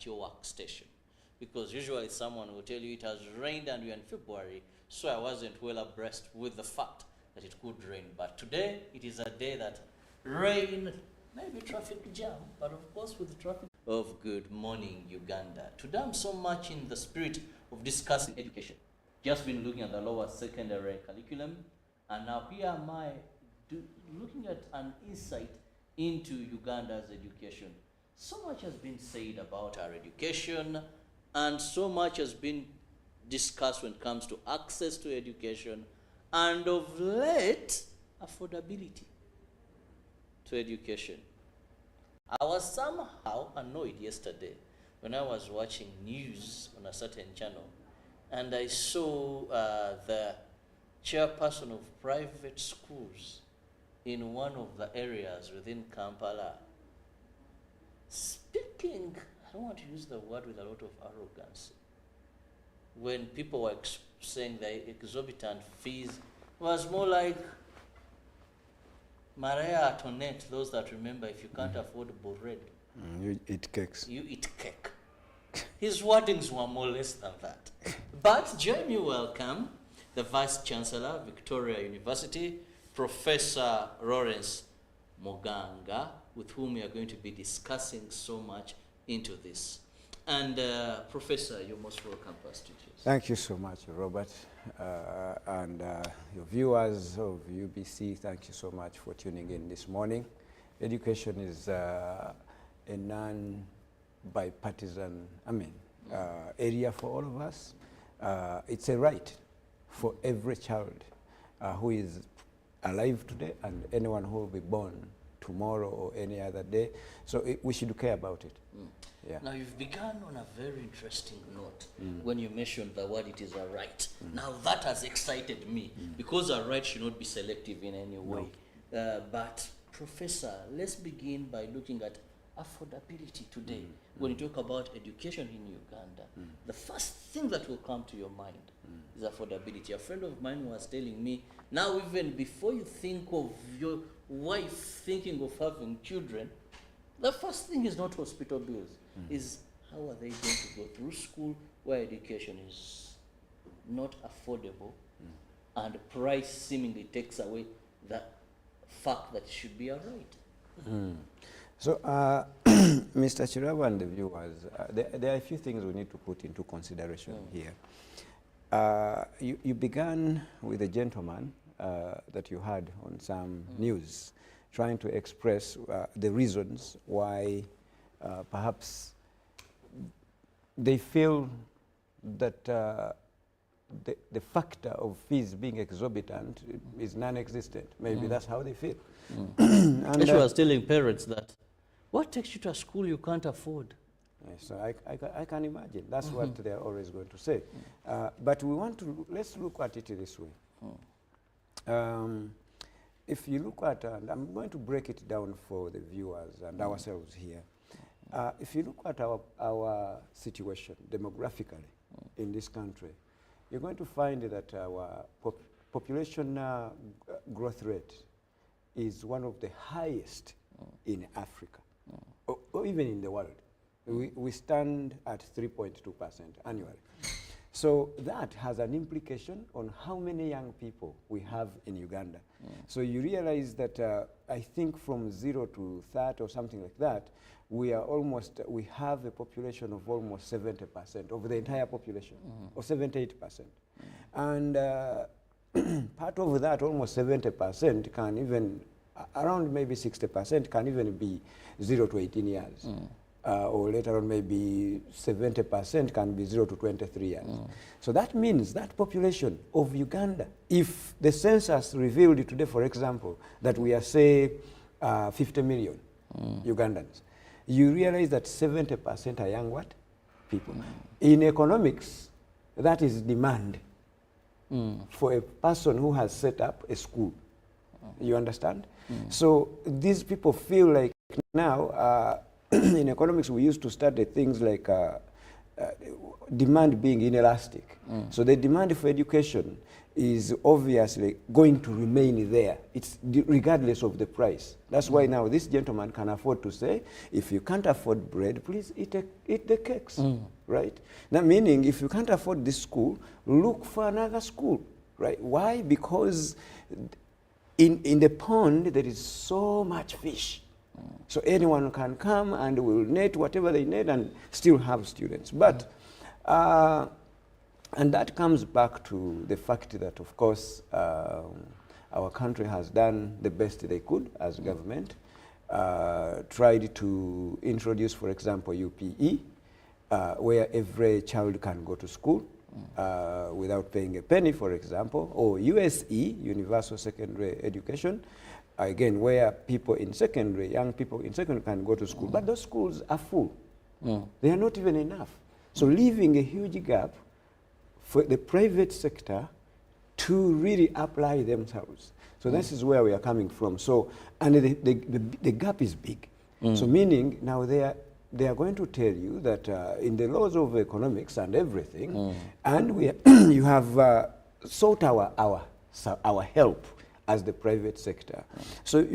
at your workstation. Because usually someone will tell you it has rained and we're in February, so I wasn't well abreast with the fact that it could rain. But today, it is a day that rain, maybe traffic jam, but of course with the traffic of Good Morning Uganda. Today I'm so much in the spirit of discussing education. Just been looking at the lower secondary curriculum, and now here am I looking at an insight into Uganda's education. So much has been said about our education, and so much has been discussed when it comes to access to education, and of late, affordability to education. I was somehow annoyed yesterday when I was watching news on a certain channel, and I saw the chairperson of private schools in one of the areas within Kampala speaking, I don't want to use the word with a lot of arrogance, when people were saying the exorbitant fees, was more like Maria Antoinette, those that remember, if you can't afford bread, you eat cakes. You eat cake. His wordings were more or less than that. But join me, welcome the Vice Chancellor, Victoria University, Professor Lawrence Moganga, with whom we are going to be discussing so much into this. And Professor, you're most welcome to our studios. Thank you so much, Robert. And your viewers of UBC, thank you so much for tuning in this morning. Education is a non-bipartisan, area for all of us. It's a right for every child who is alive today and anyone who will be born tomorrow or any other day. So we should care about it. Yeah. Now you've begun on a very interesting note when you mentioned the word it is a right. Now that has excited me because a right should not be selective in any way. No. But Professor, let's begin by looking at affordability today. When you talk about education in Uganda, the first thing that will come to your mind is affordability. A friend of mine was telling me, now even before you think of your wife thinking of having children, the first thing is not hospital bills, is how are they going to go through school where education is not affordable and price seemingly takes away the fact that it should be a right. So, Mr. Chiraba and the viewers, there are a few things we need to put into consideration here. You began with a gentleman that you had on some news trying to express the reasons why perhaps they feel that the factor of fees being exorbitant is non-existent. Maybe that's how they feel. And she was telling parents that, what takes you to a school you can't afford? So I can imagine. That's what they're always going to say. But we want to, let's look at it this way. If you look at, and I'm going to break it down for the viewers and ourselves here. If you look at our situation demographically in this country, you're going to find that our population growth rate is one of the highest in Africa, or even in the world. We stand at 3.2% annually. So that has an implication on how many young people we have in Uganda. So you realize that I think from 0 to 30 or something like that, we have a population of almost 70% of the entire population, or 78%. And part of that, almost 70% can even, around maybe 60% can even be 0 to 18 years. Or later on maybe 70% can be 0 to 23 years. So that means that population of Uganda, if the census revealed today, for example, that we are, say, 50 million Ugandans, you realize that 70% are young what? People. In economics, that is demand for a person who has set up a school. You understand? So these people feel like now, in economics, we used to study things like demand being inelastic. So the demand for education is obviously going to remain there. It's regardless of the price. That's why now this gentleman can afford to say, if you can't afford bread, please eat the cakes, right? That meaning, if you can't afford this school, look for another school, right? Why? Because in the pond, there is so much fish. So anyone can come and will net whatever they net and still have students. But and that comes back to the fact that, of course, our country has done the best they could as government, tried to introduce, for example, UPE, where every child can go to school without paying a penny, for example, or USE, Universal Secondary Education, again, where people in secondary, young people in secondary can go to school. But those schools are full. They are not even enough. So leaving a huge gap for the private sector to really apply themselves. So this is where we are coming from. So, and the gap is big. So meaning now they are going to tell you that in the laws of economics and everything, and we you have sought our help as the private sector. So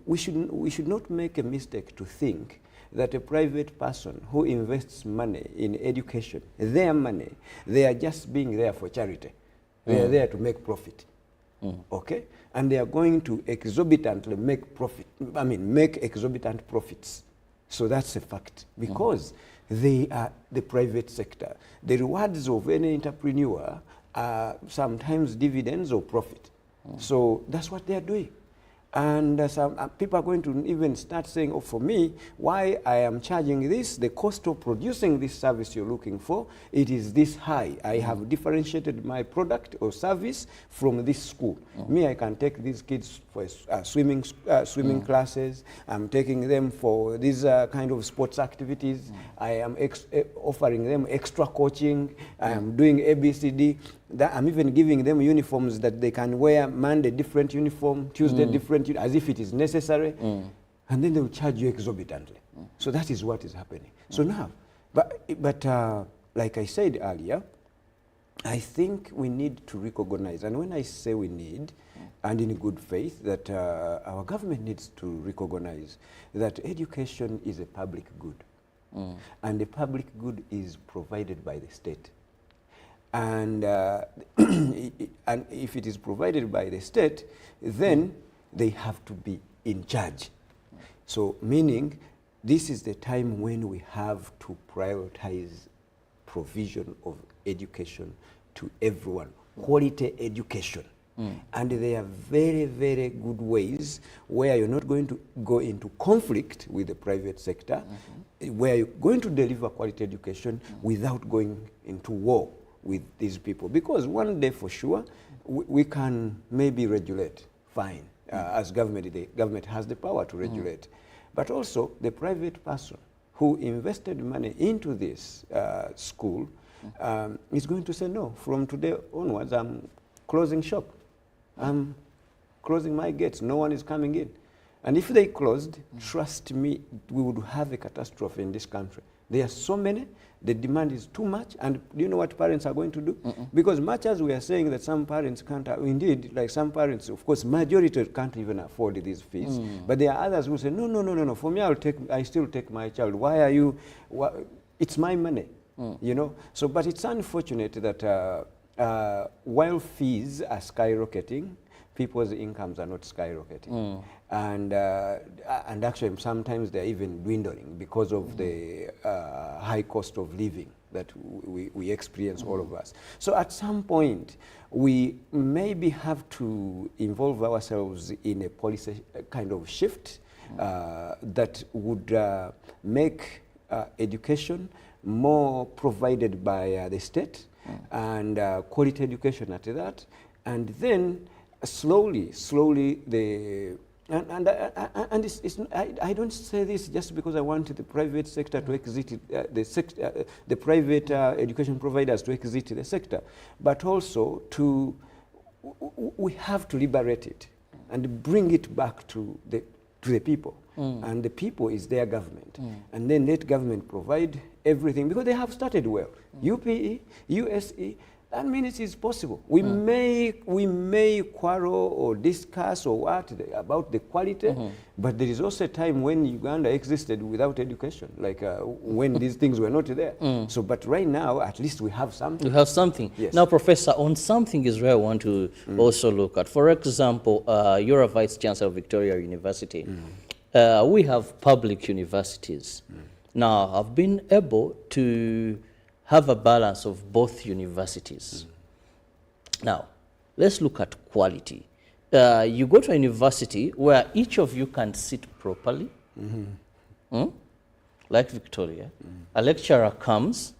we should not make a mistake to think that a private person who invests money in education, their money, they are just being there for charity. They are there to make profit. Okay? And they are going to exorbitantly make profit, make exorbitant profits. So that's a fact, because they are the private sector. The rewards of any entrepreneur are sometimes dividends or profit. So that's what they are doing. And some people are going to even start saying, oh, for me, why I am charging this, the cost of producing this service you're looking for, it is this high. I have differentiated my product or service from this school. Me, I can take these kids for swimming classes. I'm taking them for these kind of sports activities. I am offering them extra coaching. I am doing ABCD. I'm even giving them uniforms that they can wear Monday different uniform, Tuesday different, as if it is necessary, and then they will charge you exorbitantly. So that is what is happening. So now, but like I said earlier, I think we need to recognize, and when I say we need, and in good faith, that our government needs to recognize that education is a public good, and the public good is provided by the state. And, and if it is provided by the state, then they have to be in charge. So meaning this is the time when we have to prioritize provision of education to everyone, quality education. And there are very, very good ways where you're not going to go into conflict with the private sector, where you're going to deliver quality education without going into war with these people. Because one day for sure, we can maybe regulate, fine. As government, the government has the power to regulate. But also the private person who invested money into this school is going to say, no, from today onwards, I'm closing shop. I'm closing my gates. No one is coming in. And if they closed, trust me, we would have a catastrophe in this country. There are so many, the demand is too much, and do you know what parents are going to do? Because much as we are saying that some parents can't, indeed, like some parents, of course, majority can't even afford these fees, but there are others who say, no, for me, I still take my child. Why are you, it's my money, you know? So, but it's unfortunate that while fees are skyrocketing, people's incomes are not skyrocketing. And actually sometimes they're even dwindling because of the high cost of living that we experience, all of us. So at some point, we maybe have to involve ourselves in a policy kind of shift that would make education more provided by the state, and quality education at that, and then slowly I don't say this just because I want the private sector to exit the private education providers to exit the sector, but also we have to liberate it and bring it back to the people. And the people is their government. And then let government provide everything, because they have started well. UPE, USE, that means it is possible. We may quarrel or discuss or what about the quality, but there is also a time when Uganda existed without education, like when these things were not there. So, but right now, at least we have something. We have something. Yes. Now, Professor, on something is where I want to also look at. For example, you're a Vice Chancellor of Victoria University. We have public universities. Now, I've been able to have a balance of both universities. Now, let's look at quality. You go to a university where each of you can sit properly, like Victoria. A lecturer comes,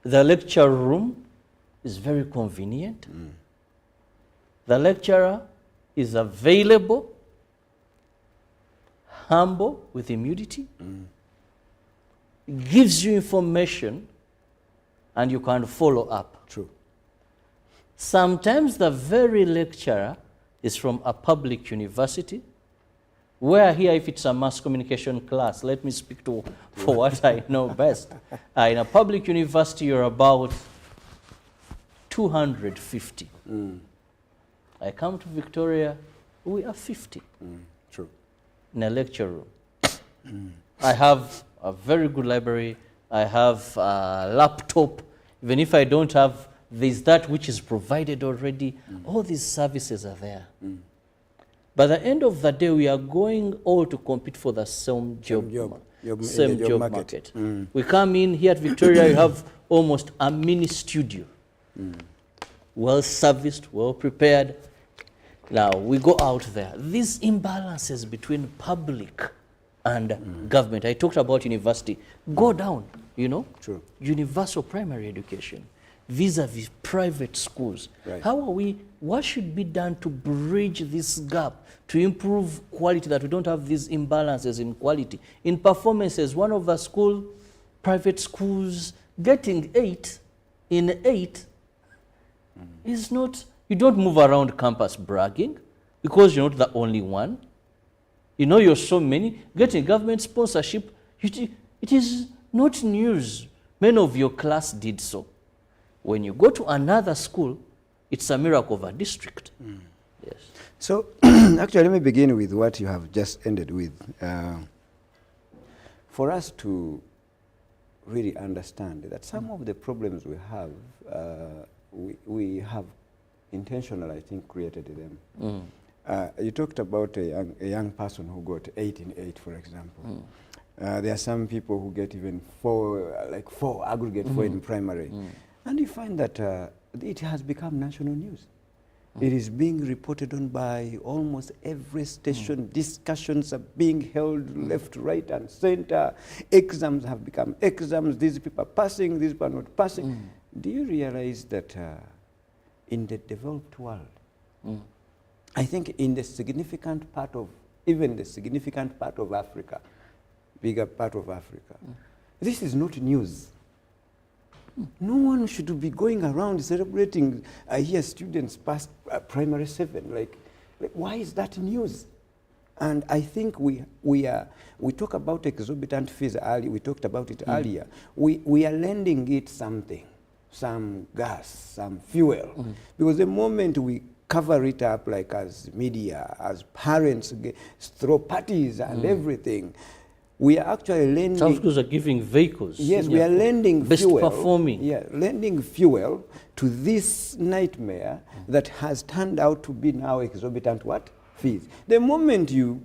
the lecture room is very convenient. The lecturer is available, humble, with humility, gives you information, and you can follow up. True. Sometimes the very lecturer is from a public university, where here, if it's a mass communication class, let me speak to for what I know best. In a public university, you're about 250. I come to Victoria, we are 50. True. In a lecture room. I have a very good library. I have a laptop. Even if I don't have, there's that which is provided already. All these services are there. By the end of the day, we are going all to compete for the same job market. We come in here at Victoria, you have almost a mini studio. Well serviced, well prepared. Now, we go out there. These imbalances between public and government, I talked about university, go down, you know. True. Universal primary education, vis-a-vis private schools. Right. How are we, what should be done to bridge this gap, to improve quality, that we don't have these imbalances in quality? In performances, one of the private schools getting 8 in 8 is not, you don't move around campus bragging because you're not the only one. You know, you're so many. Getting government sponsorship, it is not news. Many of your class did so. When you go to another school, it's a miracle of a district. Yes. So, actually, let me begin with what you have just ended with. For us to really understand that some of the problems we have, we have intentionally, I think, created them. You talked about a young person who got 8 in 8, for example. There are some people who get even 4, like 4, aggregate 4 in primary. And you find that it has become national news. It is being reported on by almost every station. Discussions are being held left, right, and center. Exams have become exams. These people are passing, these people are not passing. Do you realize that in the developed world, I think in the significant part of, even the significant part of Africa, bigger part of Africa, this is not news. No one should be going around celebrating, I hear students past primary 7, like why is that news? And I think we talk about exorbitant fees earlier, we talked about it earlier. We are lending it something, some gas, some fuel, because the moment we cover it up, like as media, as parents, throw parties and everything, we are actually lending. Some schools are giving vehicles. Yes, we are lending best fuel. Performing. Yeah, lending fuel to this nightmare that has turned out to be now exorbitant what? Fees. The moment you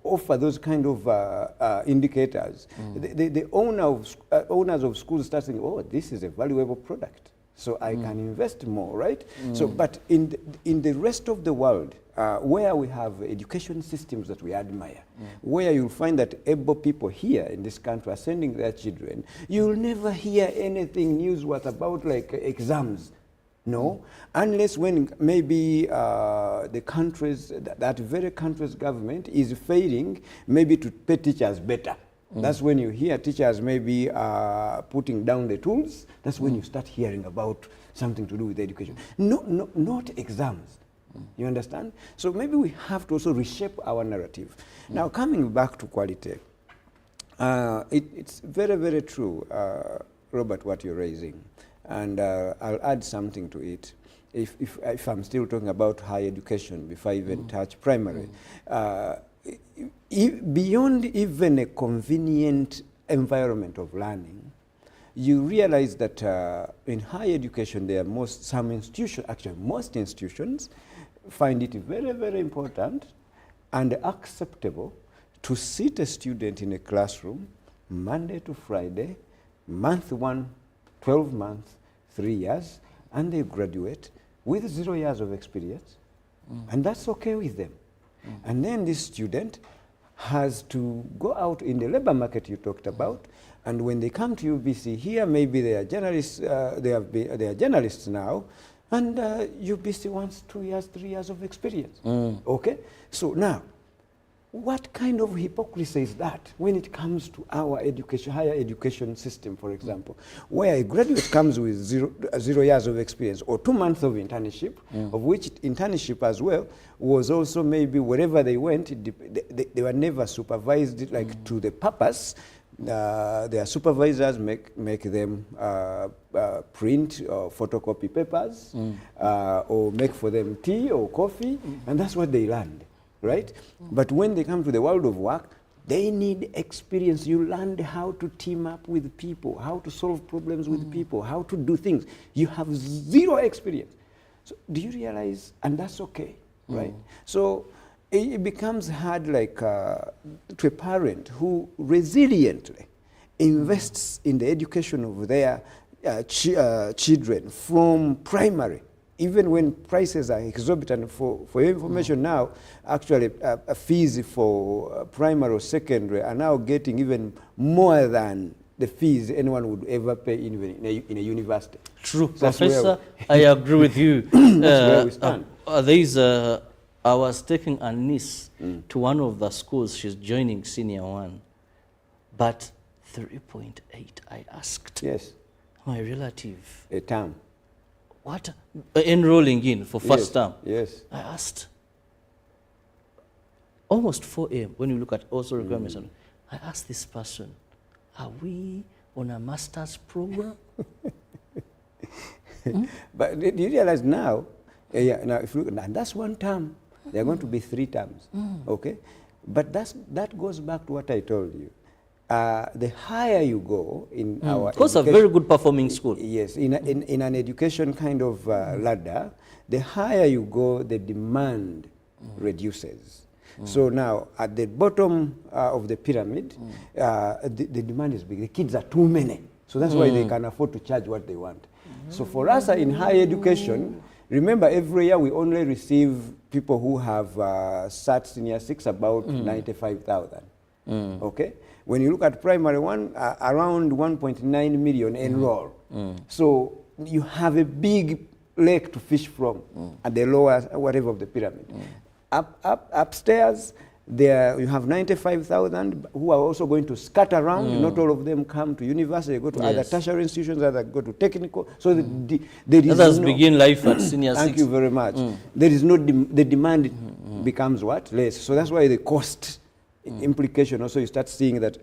offer those kind of indicators, the owners of schools start saying, oh, this is a valuable product, so I can invest more, right? So, but in the rest of the world, where we have education systems that we admire, where you'll find that able people here in this country are sending their children, you'll never hear anything newsworthy about like exams. No, unless when maybe the countries, that very country's government is failing maybe to pay teachers better. That's when you hear teachers maybe putting down the tools. That's when you start hearing about something to do with education. No, not exams. You understand? So maybe we have to also reshape our narrative. Now, coming back to quality, It's very, very true, Robert, what you're raising. And I'll add something to it. If I'm still talking about higher education before I even touch primary, beyond even a convenient environment of learning, you realize that in higher education, there are some institutions, actually most institutions, find it very, very important and acceptable to sit a student in a classroom Monday to Friday, month 1, 12 months, 3 years, and they graduate with 0 years of experience, and that's okay with them. And then this student has to go out in the labor market you talked about, and when they come to UBC here, maybe they are journalists, they are journalists now, and UBC wants 2 years, 3 years of experience. Okay? So now, what kind of hypocrisy is that when it comes to our education, higher education system, for example, where a graduate comes with 0 years of experience or 2 months of internship, of which internship as well was also maybe wherever they went, they were never supervised like to the purpose. Their supervisors make them print or photocopy papers or make for them tea or coffee, and that's what they learned. Right? But when they come to the world of work, they need experience. You learned how to team up with people, how to solve problems with people, how to do things. You have 0 experience. So do you realize, and that's okay, right? So it becomes hard like to a parent who resiliently invests in the education of their children from primary. Even when prices are exorbitant, for your information now, actually fees for primary or secondary are now getting even more than the fees anyone would ever pay in a university. True, so Professor, I agree with you. That's where we stand. I was taking a niece to one of the schools. She's joining senior 1, but 3.8, I asked. Yes. My relative. A term. What? Enrolling in for first term. Yes. I asked. Almost 4 a.m. when you look at also requirements. I asked this person, are we on a master's program? But do you realize now, now if you look, and that's 1 term, there are going to be 3 terms. Okay? But that goes back to what I told you. The higher you go in our Because a very good performing school. Yes, in an education kind of ladder, the higher you go, the demand reduces. So now, at the bottom of the pyramid, the demand is big. The kids are too many. So that's why they can afford to charge what they want. So for us in higher education, remember every year we only receive people who have sat senior 6 about 95,000. Okay? When you look at primary 1, around 1.9 million enroll. So you have a big lake to fish from at the lower, whatever of the pyramid. Upstairs, there you have 95,000 who are also going to scatter around. Not all of them come to university. They go to other tertiary institutions, others go to technical. So there is others begin life at senior 6. Thank you very much. There is no the demand becomes what? Less. So that's why the cost implication also, you start seeing that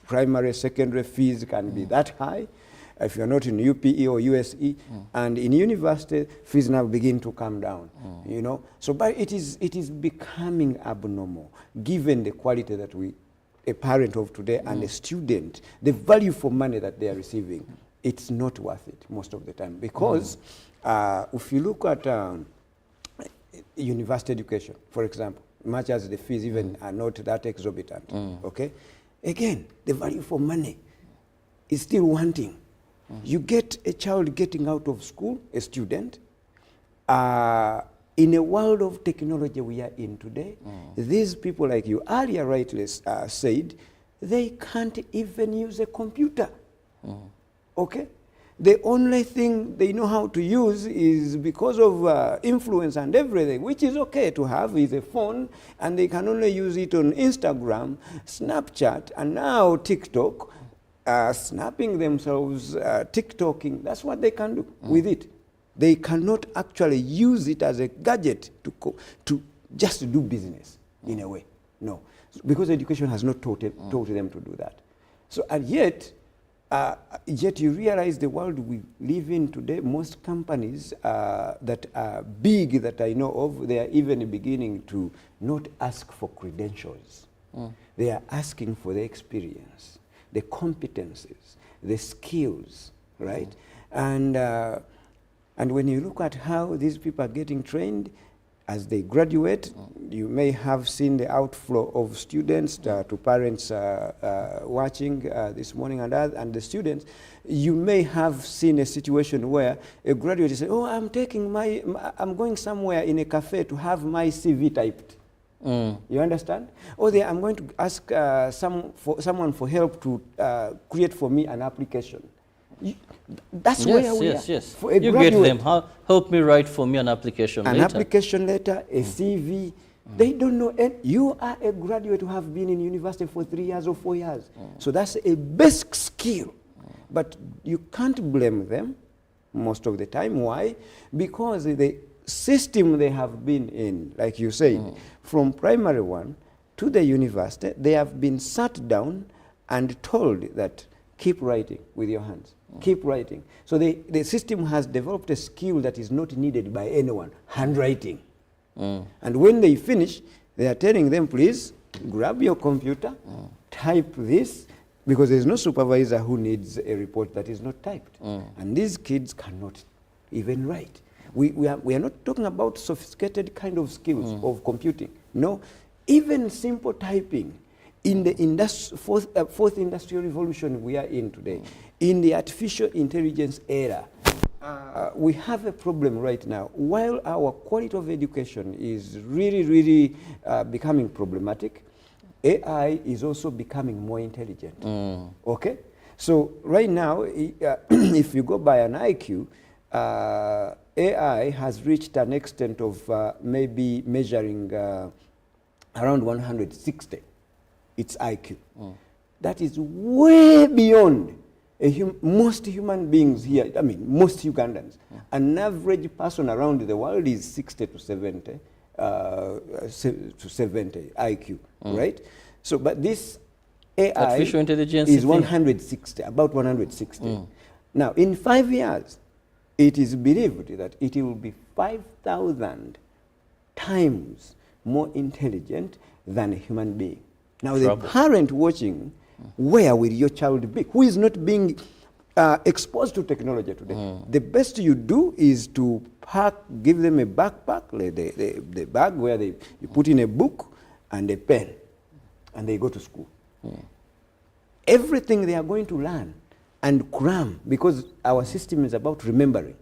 primary, secondary fees can be that high if you're not in UPE or USE, and in university fees now begin to come down. You know, so but it is becoming abnormal given the quality that a parent of today and a student, the value for money that they are receiving, it's not worth it most of the time because if you look at university education, for example, much as the fees even are not that exorbitant, okay? Again, the value for money is still wanting. You get a child getting out of school, a student, in a world of technology we are in today, these people like you earlier rightly said, they can't even use a computer, okay? The only thing they know how to use is because of influence and everything, which is okay to have, is a phone, and they can only use it on Instagram, Snapchat, and now TikTok, snapping themselves, TikToking. That's what they can do with it. They cannot actually use it as a gadget to just do business in a way. No. because education has not taught them to do that. So, and yet you realize the world we live in today, most companies that are big that I know of, they are even beginning to not ask for credentials. They are asking for the experience, the competencies, the skills, right? And when you look at how these people are getting trained, as they graduate, you may have seen the outflow of students to parents watching this morning and the students. You may have seen a situation where a graduate is saying, oh, I'm going somewhere in a cafe to have my CV typed. You understand? Or I'm going to ask someone for help to create for me an application. That's where we are. Yes. For a you graduate, get them. Help me write for me an application letter. An application letter, a CV. They don't know. And you are a graduate who have been in university for 3 years or 4 years. So that's a basic skill. But you can't blame them most of the time. Why? Because the system they have been in, like you said, from primary one to the university, they have been sat down and told that keep writing with your hands. Keep writing. So the system has developed a skill that is not needed by anyone, handwriting. And when they finish, they are telling them, please grab your computer, type this, because there's no supervisor who needs a report that is not typed. And these kids cannot even write. We are not talking about sophisticated kind of skills of computing. No, even simple typing. In the fourth industrial revolution we are in today, in the artificial intelligence era, we have a problem right now. While our quality of education is really becoming problematic, AI is also becoming more intelligent. Okay? So right now, if you go by an IQ, AI has reached an extent of maybe measuring around 160. Its IQ. That is way beyond most human beings here, I mean, most Ugandans. An average person around the world is 60 to 70 IQ, right? So, but this AI artificial intelligence is 160, about 160. Now, in 5 years, it is believed that it will be 5,000 times more intelligent than a human being. Now, the parent watching, where will your child be? Who is not being exposed to technology today? The best you do is to give them a backpack, the bag where you put in a book and a pen, and they go to school. Everything they are going to learn and cram, because our system is about remembering.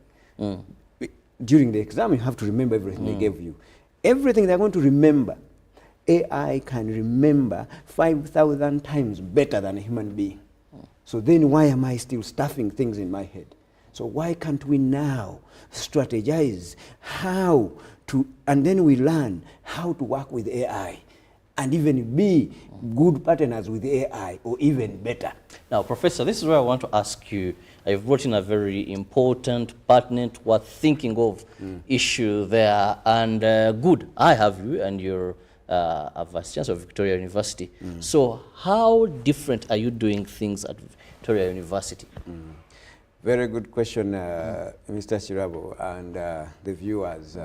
During the exam, you have to remember everything they gave you. Everything they're going to remember, AI can remember 5,000 times better than a human being. So then why am I still stuffing things in my head? So why can't we now strategize how to, and then we learn how to work with AI and even be good partners with AI or even better. Now, Professor, this is where I want to ask you. I've brought in a very important, pertinent, worth thinking of issue there. And good, I have you and your Vice Chancellor of Victoria University. So how different are you doing things at Victoria University? Very good question, Mr. Chirabo, and the viewers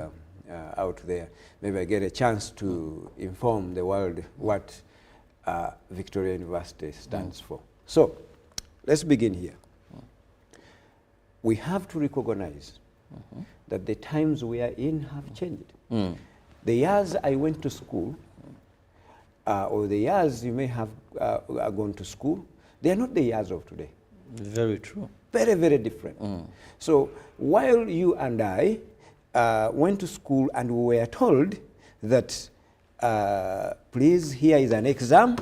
out there. Maybe I get a chance to inform the world what Victoria University stands for. So let's begin here. We have to recognize that the times we are in have changed. The years I went to school, or the years you may have gone to school, they are not the years of today. Very true. Very, very different. So while you and I went to school and we were told that, please, here is an exam.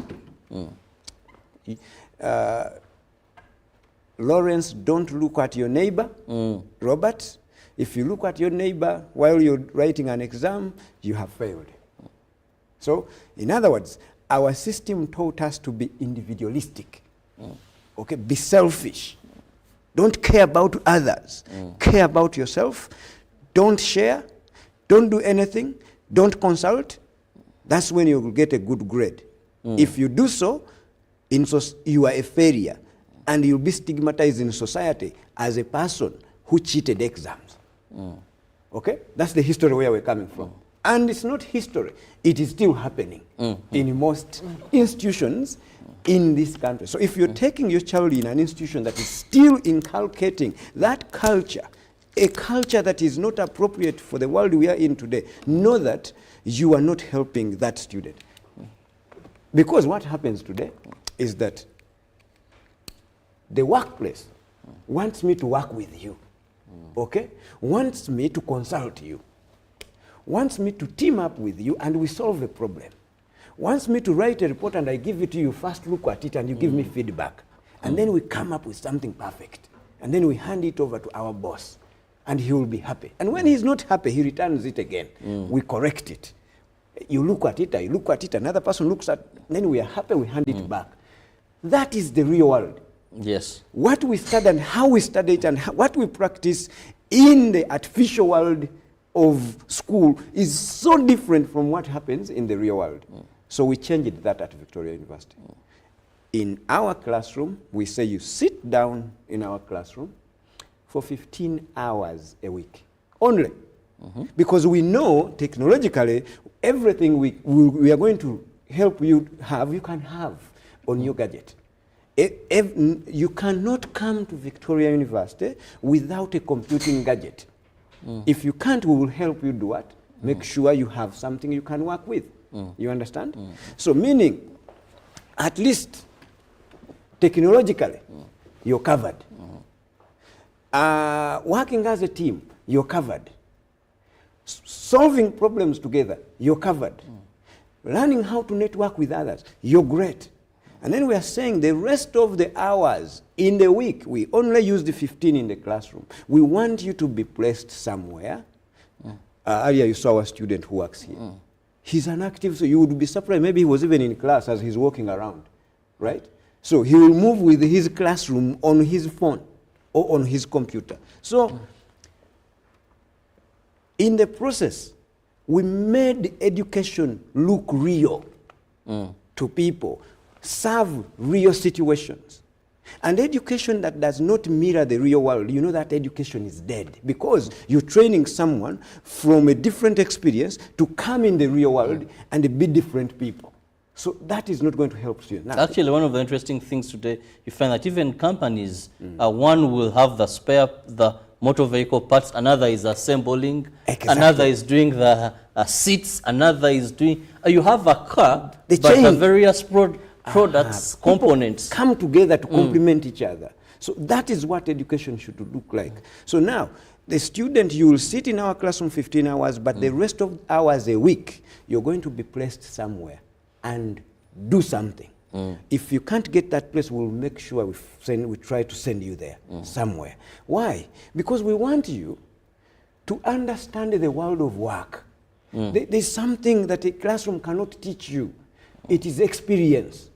Lawrence, don't look at your neighbor. Robert, if you look at your neighbor while you're writing an exam, you have failed. So, in other words, our system taught us to be individualistic. Okay, be selfish. Don't care about others. Care about yourself. Don't share. Don't do anything. Don't consult. That's when you will get a good grade. If you do so, you are a failure, and you'll be stigmatized in society as a person who cheated exams. Okay? That's the history where we're coming from. And it's not history. It is still happening in most institutions in this country. So if you're taking your child in an institution that is still inculcating that culture, a culture that is not appropriate for the world we are in today, know that you are not helping that student. Because what happens today is that the workplace wants me to work with you, okay? Wants me to consult you, wants me to team up with you and we solve a problem. Wants me to write a report and I give it to you, first look at it and you give me feedback. And then we come up with something perfect. And then we hand it over to our boss and he will be happy. And when he's not happy, he returns it again. We correct it. You look at it, I look at it, another person looks at it, then we are happy, we hand it back. That is the real world. Yes. What we study and how we study it and what we practice in the artificial world of school is so different from what happens in the real world. So we changed that at Victoria University. In our classroom, we say you sit down in our classroom for 15 hours a week, only. Because we know technologically, everything we are going to help you have, you can have on your gadget. You cannot come to Victoria University without a computing gadget. If you can't, we will help you do what? Make sure you have something you can work with. You understand? So meaning, at least technologically, you're covered. Working as a team, you're covered. Solving problems together, you're covered. Learning how to network with others, you're great. And then we are saying the rest of the hours in the week, we only use the 15 in the classroom. We want you to be placed somewhere. Earlier you saw a student who works here. He's an active, so you would be surprised. Maybe he was even in class as he's walking around, right? So he will move with his classroom on his phone or on his computer. So in the process, we made education look real to people, serve real situations. And education that does not mirror the real world, you know that education is dead because you're training someone from a different experience to come in the real world and be different people. So that is not going to help students. Now, actually, one of the interesting things today, you find that even companies, one will have the motor vehicle parts, another is assembling, another is doing the seats, another is doing, you have a car, but the various products, components come together to complement each other. So that is what education should look like. So now, the student, you will sit in our classroom 15 hours, but the rest of hours a week, you're going to be placed somewhere and do something. If you can't get that place, we'll make sure we try to send you there somewhere. Why? Because we want you to understand the world of work. There's something that a classroom cannot teach you. It is experience.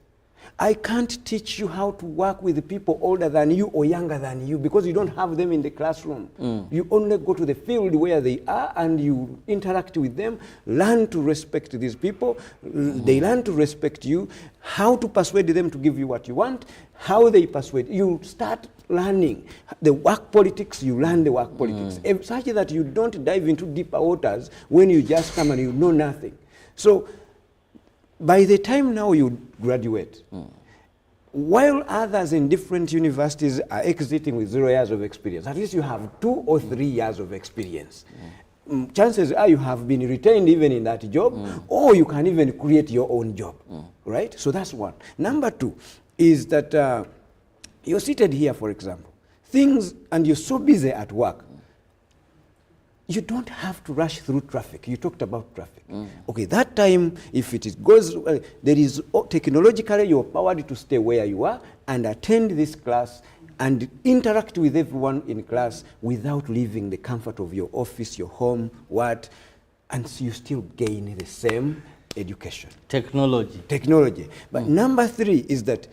I can't teach you how to work with people older than you or younger than you because you don't have them in the classroom. You only go to the field where they are and you interact with them, learn to respect these people, they learn to respect you, how to persuade them to give you what you want, how they persuade. You start learning the work politics, you learn the work politics, such that you don't dive into deeper waters when you just come and you know nothing. So by the time now you graduate, while others in different universities are exiting with 0 years of experience, at least you have 2 or 3 years of experience. Chances are you have been retained even in that job, or you can even create your own job, right? So that's one. Number 2 is that you're seated here, for example, and you're so busy at work, you don't have to rush through traffic. You talked about traffic. Okay, that time, if it goes, there is technologically you're powered to stay where you are and attend this class and interact with everyone in class without leaving the comfort of your office, your home, and so you still gain the same education. Technology. But number 3 is that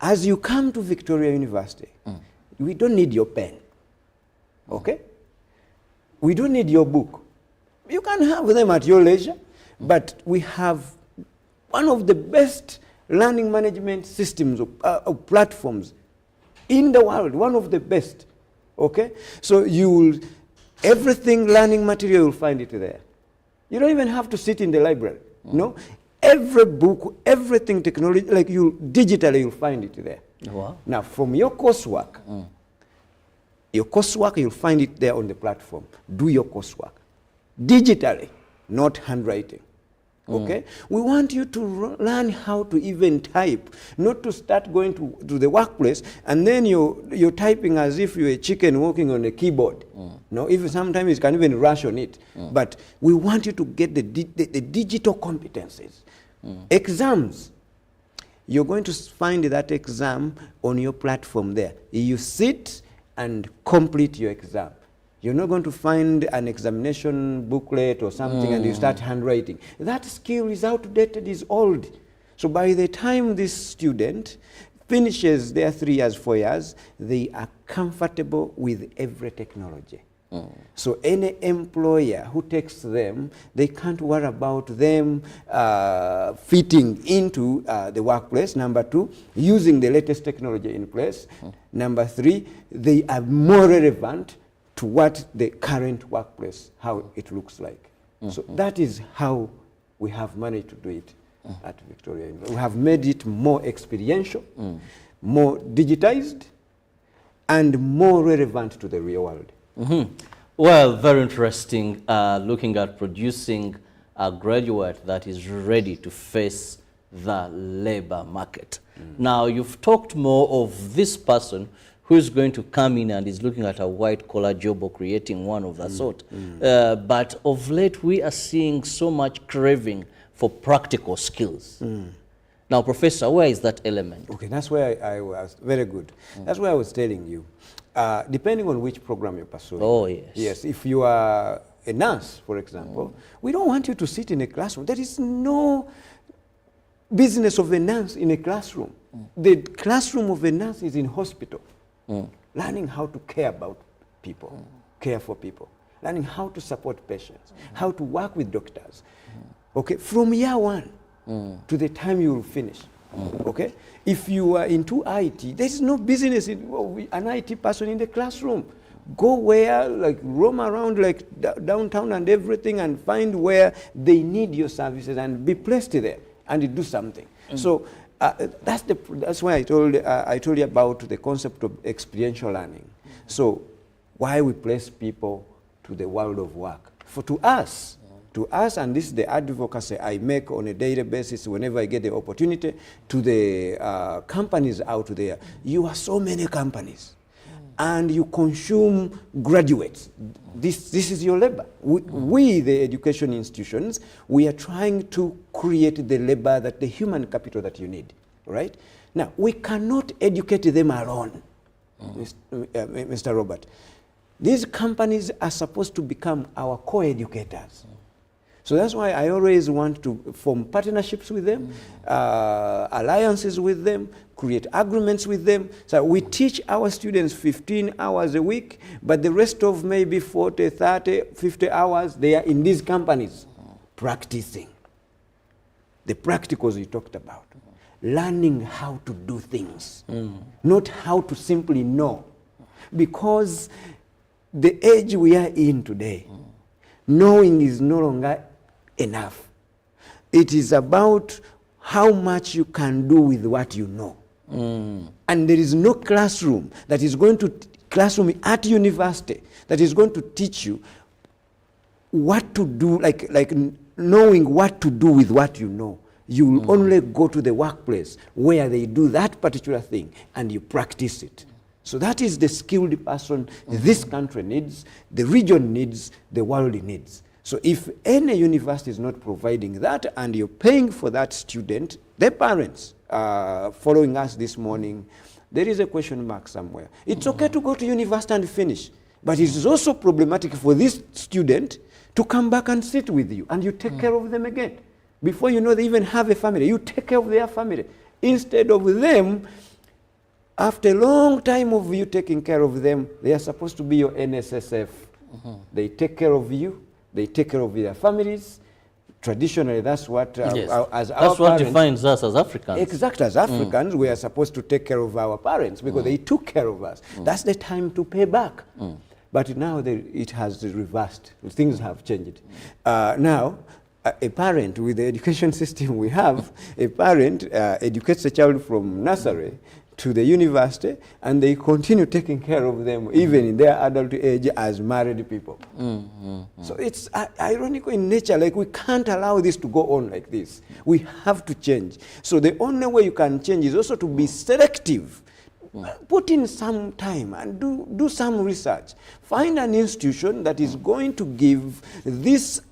as you come to Victoria University, we don't need your pen, okay? We don't need your book. You can have them at your leisure, but we have one of the best learning management systems or platforms in the world, one of the best. Okay? So you will, everything learning material, you'll find it there. You don't even have to sit in the library. No? Every book, everything technology, like digitally, you'll find it there. Wow. Now, from your coursework, you'll find it there on the platform. Do your coursework digitally, not handwriting. Okay? We want you to learn how to even type, not to start going to the workplace and then you're typing as if you're a chicken walking on a keyboard. No, even sometimes you can even rush on it. But we want you to get the digital competencies. Exams. You're going to find that exam on your platform there. You sit and complete your exam. You're not going to find an examination booklet or something and you start handwriting. That skill is outdated, is old. So by the time this student finishes their 3 years, 4 years, they are comfortable with every technology. So any employer who takes them, they can't worry about them fitting into the workplace. Number 2, using the latest technology in place. Number 3, they are more relevant to what the current workplace, how it looks like. So that is how we have managed to do it at Victoria University. We have made it more experiential, more digitized, and more relevant to the real world. Well, very interesting, looking at producing a graduate that is ready to face the labor market. Now, you've talked more of this person who is going to come in and is looking at a white-collar job or creating one of that sort. But of late, we are seeing so much craving for practical skills. Now, Professor, where is that element? Okay, that's where I was, very good. That's where I was telling you. Depending on which program you're pursuing. Oh, yes. Yes, if you are a nurse, for example, we don't want you to sit in a classroom. There is no business of a nurse in a classroom. The classroom of a nurse is in hospital. Learning how to care about people, care for people, learning how to support patients, how to work with doctors. Okay, from year 1 to the time you will finish. Okay, if you are into IT, there is no business in an IT person in the classroom. Go where, like roam around like downtown and everything and find where they need your services and be placed there and do something. So that's why I told you about the concept of experiential learning. So why we place people to the world of work? To us, and this is the advocacy I make on a daily basis whenever I get the opportunity, to the companies out there. You are so many companies, and you consume graduates. This is your labor. We, the education institutions, we are trying to create the labor, the human capital that you need, right? Now, we cannot educate them alone, Mr. Robert. These companies are supposed to become our co-educators. So that's why I always want to form partnerships with them, alliances with them, create agreements with them. So we teach our students 15 hours a week, but the rest of maybe 40, 30, 50 hours, they are in these companies practicing. The practicals you talked about. Learning how to do things, not how to simply know. Because the age we are in today, knowing is no longer enough. It is about how much you can do with what you know. And there is no classroom that is going to, classroom at university, that is going to teach you what to do, like knowing what to do with what you know. You will only go to the workplace where they do that particular thing and you practice it. So that is the skilled person this country needs, the region needs, the world needs. So if any university is not providing that and you're paying for that student, the parents following us this morning, there is a question mark somewhere. It's okay to go to university and finish, but it is also problematic for this student to come back and sit with you and you take care of them again. Before you know they even have a family, you take care of their family. Instead of them, after a long time of you taking care of them, they are supposed to be your NSSF. They take care of you. They take care of their families. Traditionally, that's what, Yes. as our That's what parents, defines us as Africans. exactly, as Africans, we are supposed to take care of our parents because they took care of us. That's the time to pay back. But now it has reversed. Things have changed. Now, a parent, with the education system we have, a parent educates a child from nursery to the university, and they continue taking care of them even in their adult age as married people. So it's ironical in nature. Like, we can't allow this to go on like this. We have to change. So the only way you can change is also to be selective. Put in some time and do some research. Find an institution that is going to give this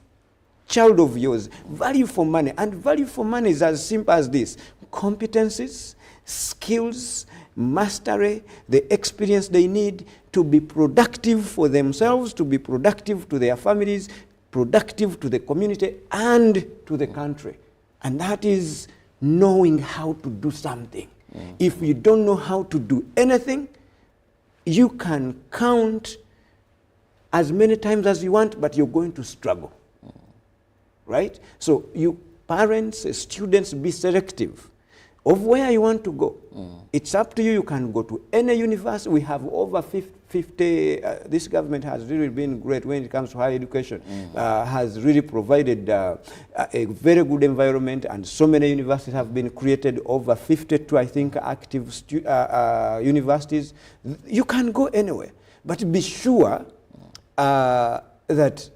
child of yours value for money. And value for money is as simple as this: competencies, skills, mastery, the experience they need to be productive for themselves, to be productive to their families, productive to the community and to the country. And that is knowing how to do something. If you don't know how to do anything, you can count as many times as you want, but you're going to struggle. Right? So you parents, students, be selective of where you want to go. It's up to you. You can go to any university. We have over 50, this government has really been great when it comes to higher education, has really provided a very good environment, and so many universities have been created, over 52, I think, active universities. You can go anywhere, but be sure that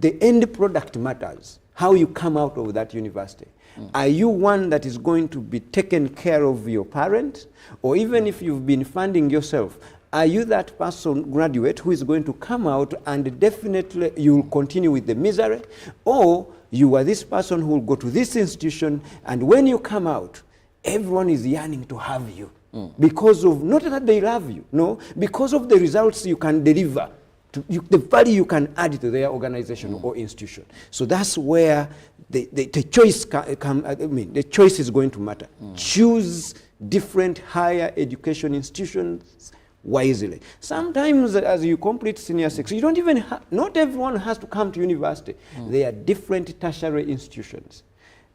the end product matters, how you come out of that university. Are you one that is going to be taken care of your parent? Or even if you've been funding yourself, are you that person, graduate, who is going to come out and definitely you will continue with the misery? Or you are this person who will go to this institution, and when you come out, everyone is yearning to have you. Because of, not that they love you, no, because of the results you can deliver, the value you can add to their organization or institution. So that's where the choice the choice is going to matter. Choose different higher education institutions wisely. Sometimes as you complete senior 6, you don't even not everyone has to come to university. There are different tertiary institutions,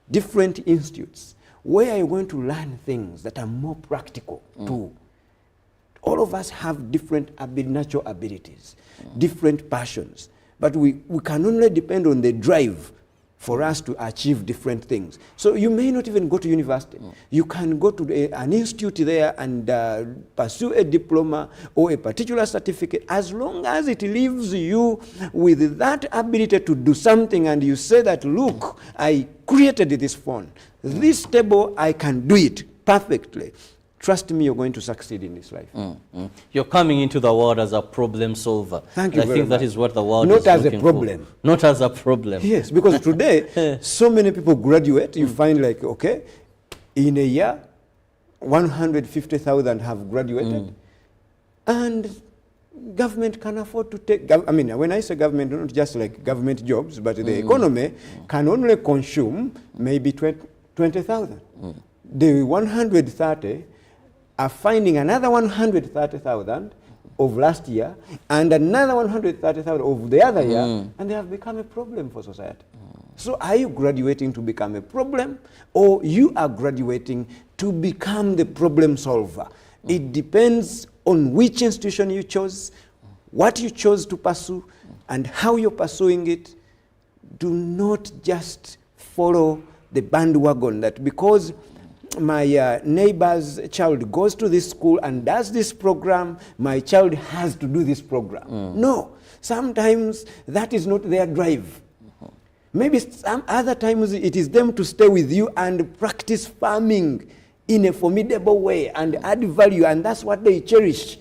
different institutes, where you're going to learn things that are more practical too. All of us have different natural abilities, different passions, but we can only depend on the drive for us to achieve different things. So you may not even go to university. You can go to an institute there and pursue a diploma or a particular certificate, as long as it leaves you with that ability to do something, and you say that, look, I created this phone, this table, I can do it perfectly. Trust me, you're going to succeed in this life. You're coming into the world as a problem solver. Thank you I very think that much. is what the world Not is as a looking problem. for. Not as a problem. Yes, because today, so many people graduate, you find like, okay, in a year, 150,000 have graduated, and government can afford to take, I mean, when I say government, not just like government jobs, but the economy can only consume maybe 20,000. The 130 are finding another 130,000 of last year and another 130,000 of the other year, and they have become a problem for society. So are you graduating to become a problem, or you are graduating to become the problem solver? It depends on which institution you chose, what you chose to pursue, and how you're pursuing it. Do not just follow the bandwagon that because my neighbor's child goes to this school and does this program, my child has to do this program. No, sometimes that is not their drive. Maybe some other times it is them to stay with you and practice farming in a formidable way and add value, and that's what they cherish.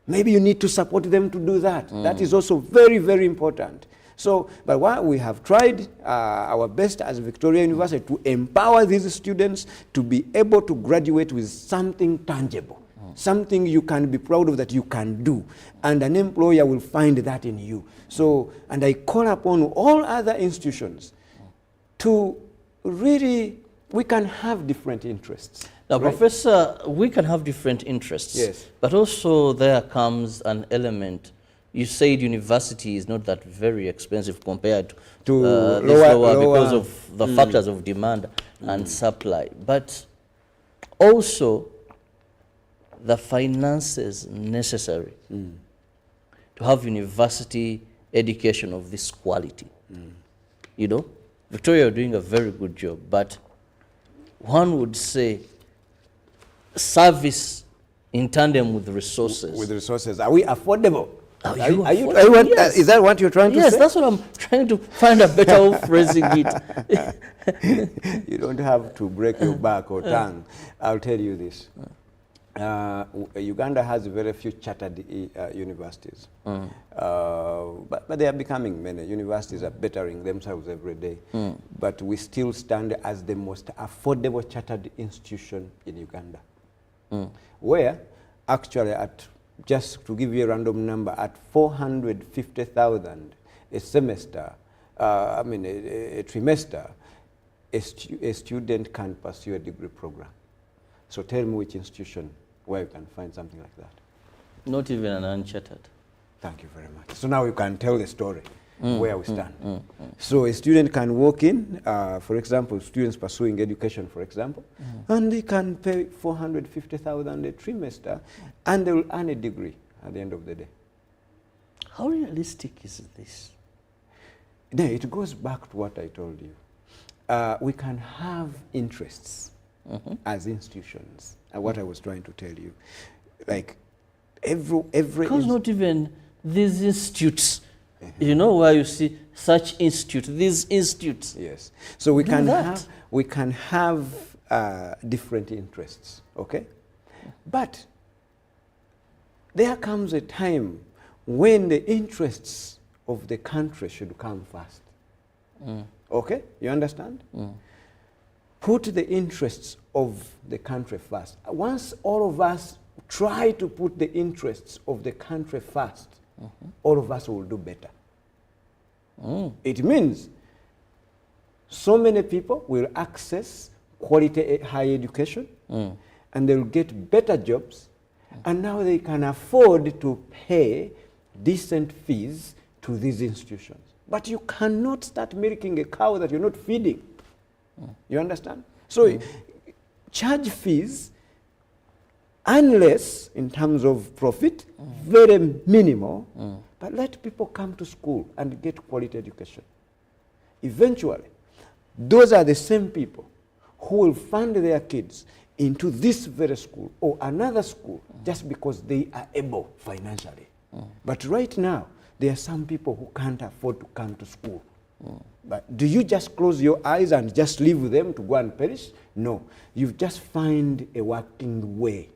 Maybe you need to support them to do that. That is also very, very important. So, but what we have tried our best as Victoria University to empower these students to be able to graduate with something tangible, something you can be proud of that you can do, and an employer will find that in you. So, and I call upon all other institutions to really, we can have different interests. Now, right? Professor, we can have different interests, Yes. but also there comes an element you said university is not that very expensive compared To this lower because of the factors of demand and supply. But also the finances necessary to have university education of this quality. You know, Victoria are doing a very good job, but one would say service in tandem with resources. With resources, are we affordable? Are Are you, affordable? Yes. is that what you're trying to say? Yes, that's what I'm trying to find a better way of phrasing it. You don't have to break your back or tongue. I'll tell you this. Uganda has very few chartered universities. But they are becoming many. Universities are bettering themselves every day. But we still stand as the most affordable chartered institution in Uganda. Where actually just to give you a random number, at 450,000 a semester, a trimester, a student can pursue a degree program. So tell me which institution where you can find something like that. Not even an unchartered. Thank you very much. So now you can tell the story where we stand. So a student can walk in, for example, students pursuing education, for example, and they can pay 450,000 a trimester, and they will earn a degree at the end of the day. How realistic is this? No, it goes back to what I told you. We can have interests as institutions, and what I was trying to tell you. Like every because not even these institutes, you know, where you see such institutes, these institutes. Yes. So we can have different interests, okay? But there comes a time when the interests of the country should come first. Okay? You understand? Put the interests of the country first. Once all of us try to put the interests of the country first, all of us will do better. It means so many people will access quality higher education, and they'll get better jobs, and now they can afford to pay decent fees to these institutions. But you cannot start milking a cow that you're not feeding. You understand? So charge fees, unless in terms of profit, very minimal, but let people come to school and get quality education. Eventually, those are the same people who will fund their kids into this very school or another school just because they are able financially. But right now, there are some people who can't afford to come to school. But do you just close your eyes and just leave them to go and perish? No. You just find a working way.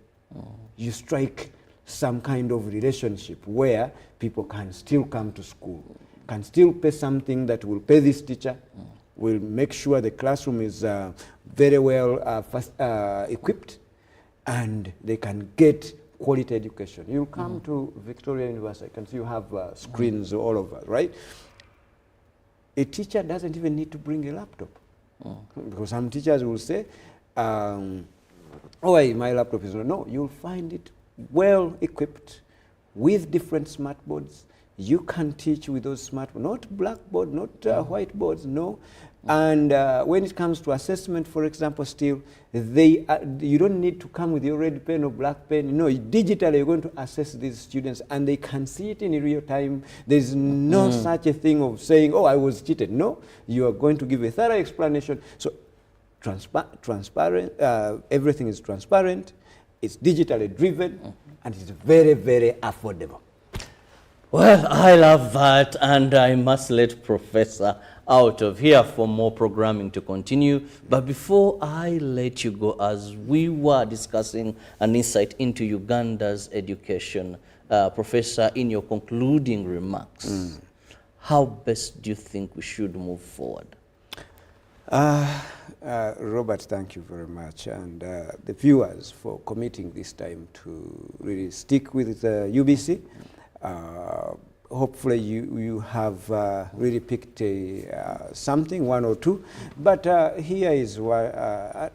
You strike some kind of relationship where people can still come to school, can still pay something that will pay this teacher, will make sure the classroom is very well equipped, and they can get quality education. You'll come to Victoria University, I can see you have screens all over, right? A teacher doesn't even need to bring a laptop. Because some teachers will say, oh, my laptop is not. No, you'll find it well equipped with different smart boards. You can teach with those smart boards, not blackboard, not whiteboards, no. And when it comes to assessment, for example, still, you don't need to come with your red pen or black pen. No, digitally you're going to assess these students, and they can see it in real time. There's no such a thing of saying, oh, I was cheated. No, you are going to give a thorough explanation. So transparent, everything is transparent, it's digitally driven, and it's very, very affordable. Well, I love that, and I must let Professor out of here for more programming to continue. But before I let you go, as we were discussing an insight into Uganda's education, Professor, in your concluding remarks, how best do you think we should move forward? Robert, thank you very much, and the viewers for committing this time to really stick with UBC. Hopefully you have really picked something, one or two, but here is why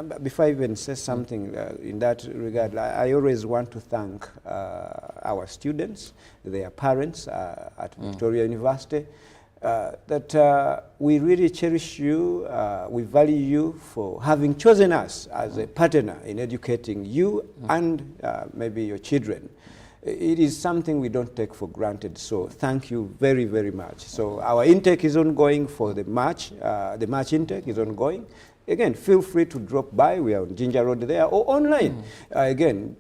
before I even say something in that regard, I always want to thank our students, their parents at Victoria University, that we really cherish you, we value you for having chosen us as a partner in educating you and maybe your children. It is something we don't take for granted, so thank you very, very much. So our intake is ongoing for the March intake is ongoing. Again, feel free to drop by. We are on Ginger Road there or online. Again,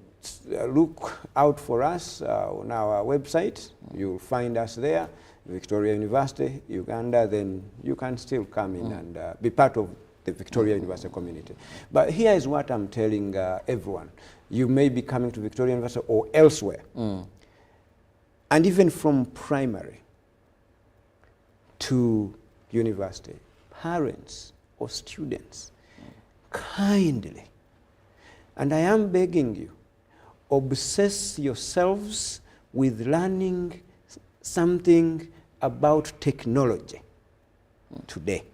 look out for us on our website. You'll find us there, Victoria University, Uganda. Then you can still come in and be part of the Victoria University community. But here is what I'm telling everyone. You may be coming to Victoria University or elsewhere. And even from primary to university, parents or students, kindly, and I am begging you, obsess yourselves with learning something about technology today.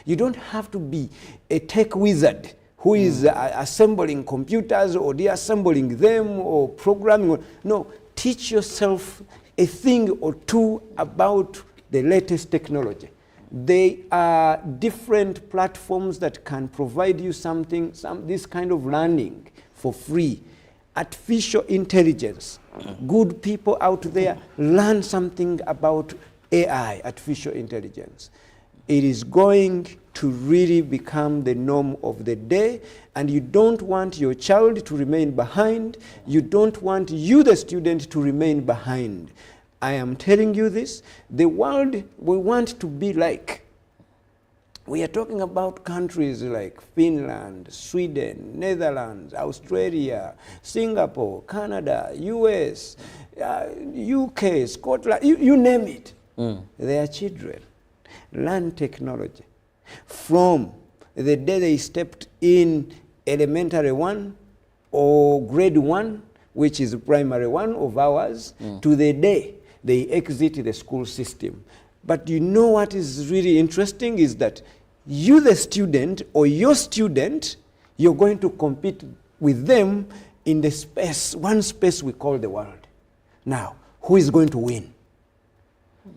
You don't have to be a tech wizard who is assembling computers or deassembling them or programming. No, teach yourself a thing or two about the latest technology. They are different platforms that can provide you this kind of learning for free. Artificial intelligence. Good people out there, learn something about AI, artificial intelligence. It is going to really become the norm of the day, and you don't want your child to remain behind. You don't want you, the student, to remain behind. I am telling you this, the world we want to be like. We are talking about countries like Finland, Sweden, Netherlands, Australia, Singapore, Canada, US, UK, Scotland, you name it. Their children learn technology from the day they stepped in elementary 1 or grade 1, which is primary 1 of ours, to the day they exit the school system. But you know what is really interesting is that you, the student, or your student, you're going to compete with them in the space, one space we call the world. Now, who is going to win?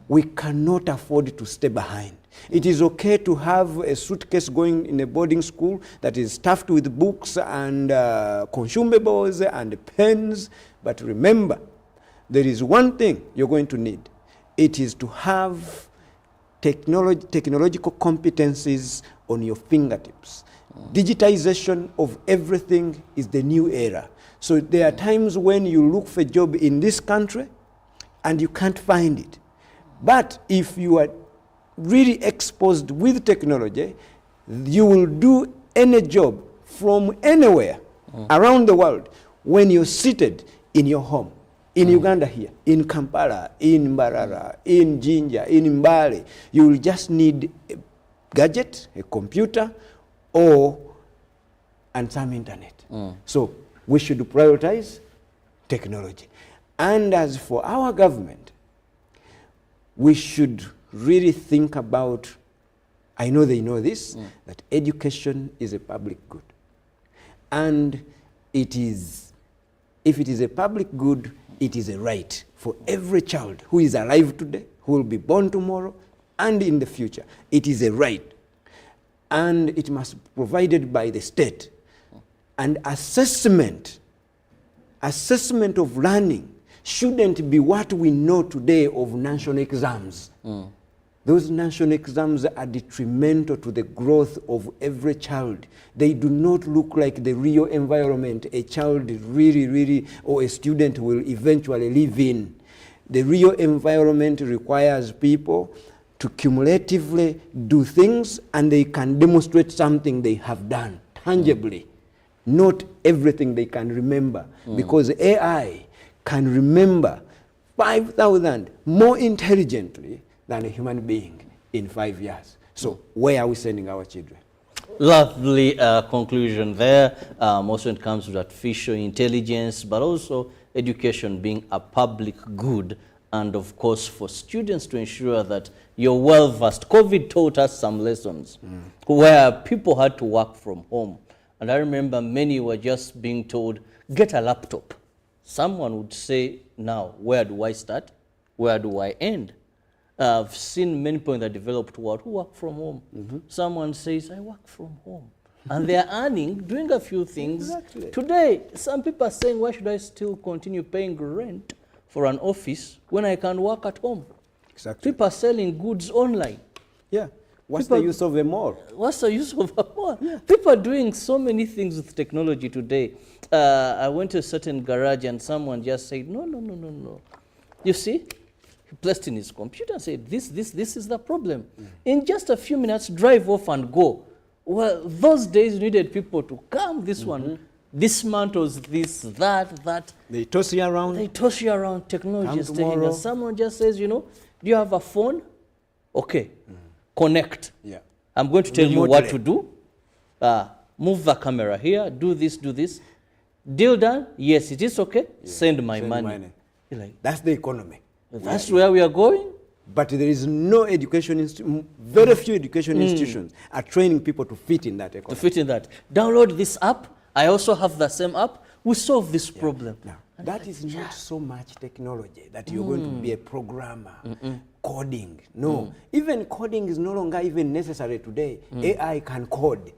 We cannot afford to stay behind. It is okay to have a suitcase going in a boarding school that is stuffed with books and consumables and pens, but remember, there is one thing you're going to need. It is to have technological competencies on your fingertips. Digitization of everything is the new era. So there are times when you look for a job in this country and you can't find it. But if you are really exposed with technology, you will do any job from anywhere around the world when you're seated in your home. In Uganda here, in Kampala, in Mbarara, in Jinja, in Mbale, you will just need a gadget, a computer, and some internet. So we should prioritize technology. And as for our government, we should really think about, I know they know this, that education is a public good. And it is, if it is a public good, it is a right for every child who is alive today, who will be born tomorrow, and in the future. It is a right. And it must be provided by the state. And assessment of learning shouldn't be what we know today of national exams. Those national exams are detrimental to the growth of every child. They do not look like the real environment a child really, or a student will eventually live in. The real environment requires people to cumulatively do things, and they can demonstrate something they have done tangibly. Not everything they can remember, because AI can remember 5,000 more intelligently than a human being in 5 years. So where are we sending our children? Lovely conclusion there. Also when it comes to artificial intelligence, but also education being a public good and of course for students to ensure that you're well versed. COVID taught us some lessons where people had to work from home. And I remember many were just being told, get a laptop. Someone would say, now, where do I start? Where do I end? I've seen many people in the developed world who work from home. Someone says, I work from home. And they're earning, doing a few things. Exactly. Today, some people are saying, why should I still continue paying rent for an office when I can work at home? Exactly. People are selling goods online. Yeah. What's People- the use of a mall? What's the use of a mall? People are doing so many things with technology today. I went to a certain garage and someone just said, no. You see? He placed in his computer and said, this is the problem. In just a few minutes, drive off and go. Well, those days you needed people to come. This one dismantles this, that. They toss you around. They toss you around. Technology Come is taking tomorrow. us. Someone just says, do you have a phone? Okay, connect. Yeah. I'm going to tell you what to Remotely. do. Move the camera here, do this. Deal done? Yes, it is okay. Send my money. You're like, That's the economy. that's where we are going? But there is no education, very few education institutions are training people to fit in that To economy. fit in that. Download this app. I also have the same app. We solve this problem. Now, that is not so much technology that you're going to be a programmer, coding. No, even coding is no longer even necessary today. AI can code.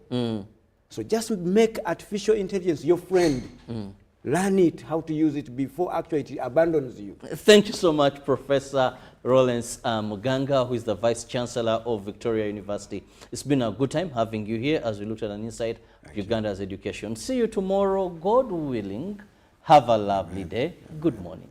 So just make artificial intelligence your friend. Learn it, how to use it before actually it abandons you. Thank you so much, Professor Rollins Muganga, who is the Vice Chancellor of Victoria University. It's been a good time having you here as we looked at an insight of Uganda's education. See you tomorrow, God willing. Have a lovely day. Good morning.